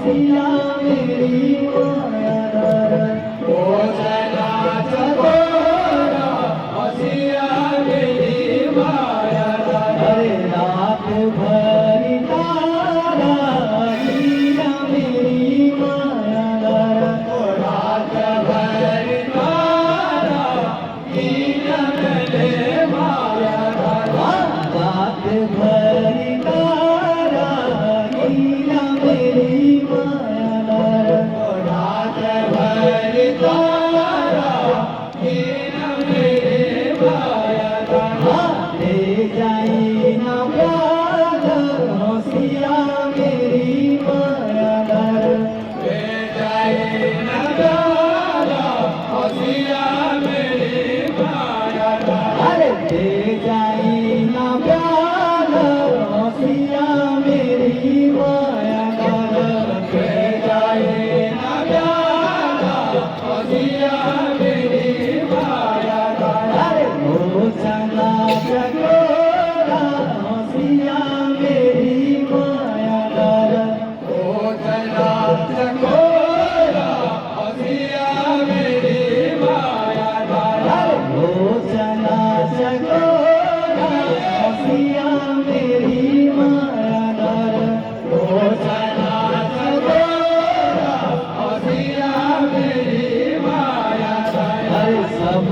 हसिया मेरी मायादार ओ चला चकोरा हसिया मेरी मायादार अरे रात भर तारा हीरा मेरी मायादार ओ रात भर तारा हीरा मेरे मायादार रात भर तारा हीरा मेरी मायादार ओ रात भर तारा हीरा मेरे मायादार ले जाई ना प्यार हसिया मेरी मायादार ले जाई ना प्यार हसिया मेरी मायादार अरे ले जाई ना प्यार हसिया मेरी मायादार ले जाई ना प्यार हसिया मेरी मायादार अरे ओ चला चकोरा हसिया मेरी मायादार ओ चला चकोरा हसिया मेरी मायादार अरे ओ चला चकोरा हसिया मेरी मायादार ओ चला चकोरा हसिया मेरी मायादार अरे सब